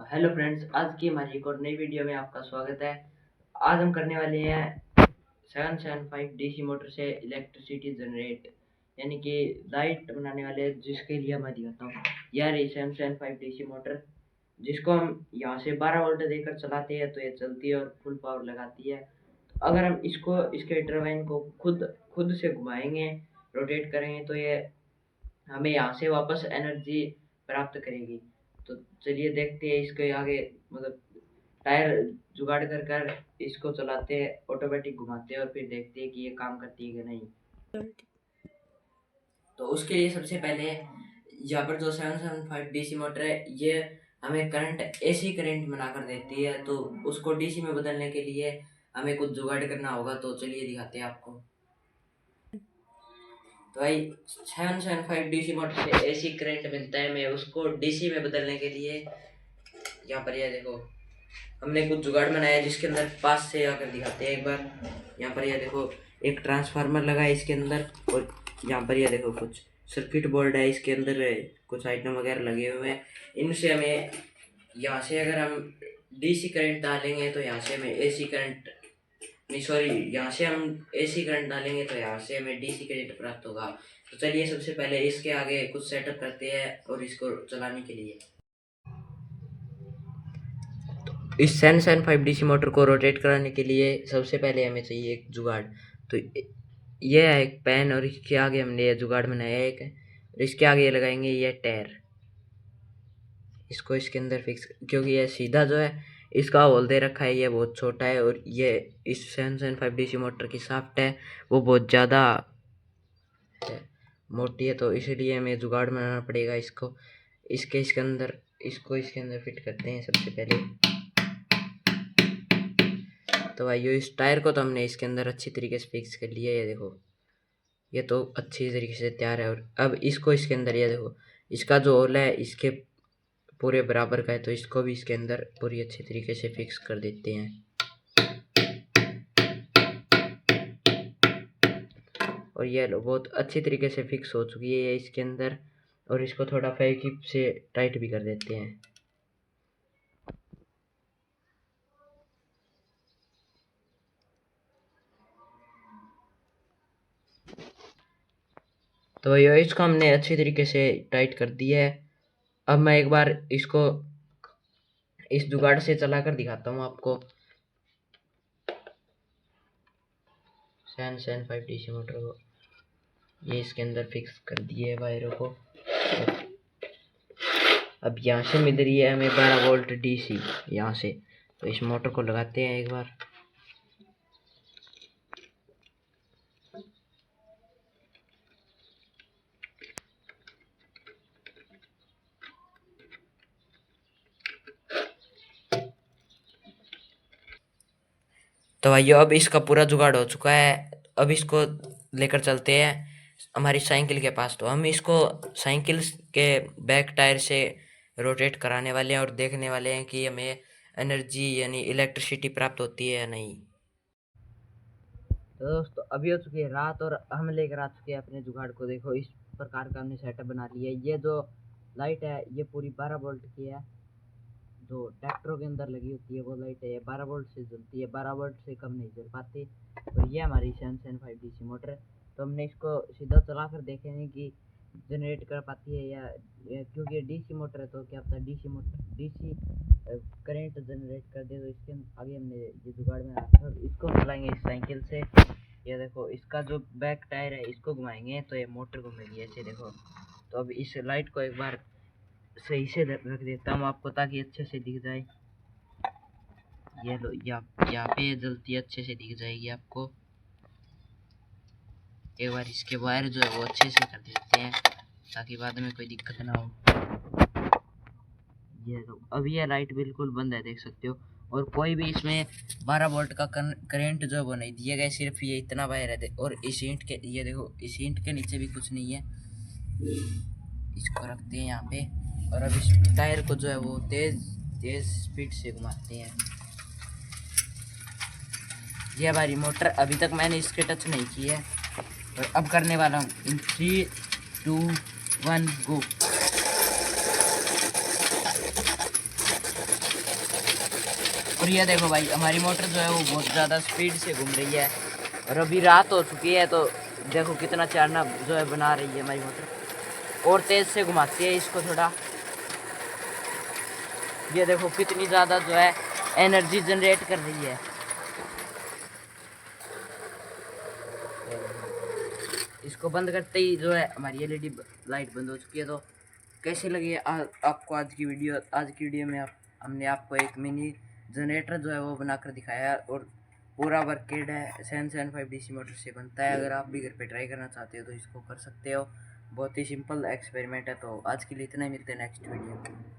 Hello friends, आज की हमारी एक और नई वीडियो में आपका स्वागत है। आज हम करने वाले हैं 775 डीसी मोटर से इलेक्ट्रिसिटी जनरेट, यानी कि लाइट बनाने वाले हैं, जिसके लिए मैं दिखाता हूँ। यह रही 775 डीसी मोटर, जिसको हम यहाँ से 12 वोल्ट देकर चलाते हैं तो ये चलती है और फुल पावर लगाती है। तो अगर हम इसके टरबाइन को खुद से घुमाएंगे, रोटेट करेंगे, तो ये हमें यहाँ से वापस एनर्जी प्राप्त करेगी। तो चलिए देखते हैं इसके आगे, मतलब टायर जुगाड़ कर कर इसको चलाते हैं, ऑटोमेटिक घुमाते हैं और फिर देखते हैं कि ये काम करती है कि नहीं। तो उसके लिए सबसे पहले यहाँ पर जो 775 डीसी मोटर है, ये हमें करंट एसी करंट बना कर देती है। तो उसको डीसी में बदलने के लिए हमें कुछ जुगाड़ करना होगा। तो चलिए दिखाते हैं आपको। तो भाई 775 डीसी मोटर से एसी करंट मिलता है। मैं उसको डीसी में बदलने के लिए यहाँ पर यह देखो, हमने कुछ जुगाड़ बनाया जिसके अंदर पास से आकर दिखाते हैं एक बार। यहाँ पर यह देखो, एक ट्रांसफार्मर लगा है इसके अंदर, और यहाँ पर यह देखो कुछ सर्किट बोर्ड है, इसके अंदर कुछ आइटम वगैरह लगे हुए हैं। इनसे हमें यहाँ से अगर हम डीसी करंट डालेंगे तो यहाँ से हमें एसी करंट, नहीं सॉरी, यहाँ से हम एसी करंट डालेंगे तो यहाँ से हमें डीसी करंट प्राप्त होगा। तो चलिए सबसे पहले इसके आगे कुछ सेटअप करते हैं और इसको चलाने के लिए इस 775 डीसी मोटर को रोटेट कराने के लिए सबसे पहले हमें चाहिए एक जुगाड़। तो यह है एक पैन, और इसके आगे हमने यह जुगाड़ बनाया है एक, और इसके आगे लगाएंगे यह टायर। इसको इसके अंदर फिक्स, क्योंकि यह सीधा जो है इसका होल दे रखा है, ये बहुत छोटा है, और ये इस 775 डीसी मोटर की शाफ्ट है वो बहुत ज़्यादा मोटी है। तो इसलिए हमें जुगाड़ बनाना पड़ेगा इसको। इसके अंदर इसके अंदर फिट करते हैं सबसे पहले। तो भाइयों, इस टायर को तो हमने इसके अंदर अच्छी तरीके से फिक्स कर लिया है। ये देखो, ये तो अच्छी तरीके से तैयार है। और अब इसको इसके अंदर, ये देखो, इसका जो होल है इसके पूरे बराबर का है, तो इसको भी इसके अंदर पूरी अच्छी तरीके से फिक्स कर देते हैं। और ये लो, बहुत अच्छी तरीके से फिक्स हो चुकी है ये इसके अंदर। और इसको थोड़ा फेविक्विक से टाइट भी कर देते हैं। तो ये इसको हमने अच्छी तरीके से टाइट कर दिया है। अब मैं एक बार इसको इस जुगाड़ से चला कर दिखाता हूँ आपको। 775 डीसी मोटर को ये इसके अंदर फिक्स कर दिए है वायरों को। अब यहाँ से मिल रही है हमें 12 वोल्ट डीसी यहाँ से। तो इस मोटर को लगाते हैं एक बार। तो भाइयों, अब इसका पूरा जुगाड़ हो चुका है। अब इसको लेकर चलते हैं हमारी साइकिल के पास। तो हम इसको साइकिल के बैक टायर से रोटेट कराने वाले हैं और देखने वाले हैं कि हमें एनर्जी यानी इलेक्ट्रिसिटी प्राप्त होती है या नहीं। तो दोस्तों, अभी हो चुकी है रात और हम लेकर आ चुके हैं अपने जुगाड़ को। देखो, इस प्रकार का हमने सेटअप बना लिया है। ये जो लाइट है ये पूरी 12 वोल्ट की है, जो ट्रैक्टरों के अंदर लगी होती है वो लाइट है। ये 12 वोल्ट से जलती है, 12 वोल्ट से कम नहीं जल पाती। तो ये हमारी 775 डीसी मोटर है। तो हमने इसको सीधा चला कर देखेंगे कि जनरेट कर पाती है या क्योंकि डीसी मोटर है तो क्या पता डीसी करंट जनरेट कर दे। तो इसके आगे हमने ये जुगाड़ में रखा और इसको चलाएंगे इस साइकिल से। ये देखो, इसका जो बैक टायर है इसको घुमाएंगे तो ये मोटर घूमेगी ऐसे, देखो। तो अब इस लाइट को एक बार सही से रख देता हूँ आपको ताकि अच्छे से दिख जाए। ये लो, यहाँ पे जलती अच्छे से दिख जाएगी आपको। एक बार इसके वायर जो है वो अच्छे से कर देते हैं ताकि बाद में कोई दिक्कत ना हो। ये लो, अब ये लाइट बिल्कुल बंद है, देख सकते हो। और कोई भी इसमें 12 वोल्ट का करंट जो है वो नहीं दिया गया, सिर्फ ये इतना वायर है। और इस ईंट के, ये देखो, इस ईंट के नीचे भी कुछ नहीं है। इसको रखते हैं यहाँ पे और अब इस टायर को जो है वो तेज स्पीड से घुमाते हैं। ये हमारी मोटर, अभी तक मैंने इसके टच नहीं की है और अब करने वाला हूँ। इन 3, 2, 1 गो। और ये देखो भाई हमारी मोटर जो है वो बहुत ज़्यादा स्पीड से घूम रही है और अभी रात हो चुकी है तो देखो कितना चारना जो है बना रही है हमारी मोटर। और तेज़ से घुमाती है इसको थोड़ा। ये देखो कितनी ज़्यादा जो है एनर्जी जनरेट कर रही है। इसको बंद करते ही जो है हमारी एलईडी लाइट बंद हो चुकी है। तो कैसी लगी है आपको आज की वीडियो? आज की वीडियो में हमने आपको एक मिनी जनरेटर जो है वो बनाकर दिखाया है और पूरा वर्केड है। 775 डीसी मोटर से बनता है। अगर आप भी घर पे ट्राई करना चाहते हो तो इसको कर सकते हो। बहुत ही सिंपल एक्सपेरिमेंट है। तो आज के लिए इतना ही, मिलते हैं नेक्स्ट वीडियो में।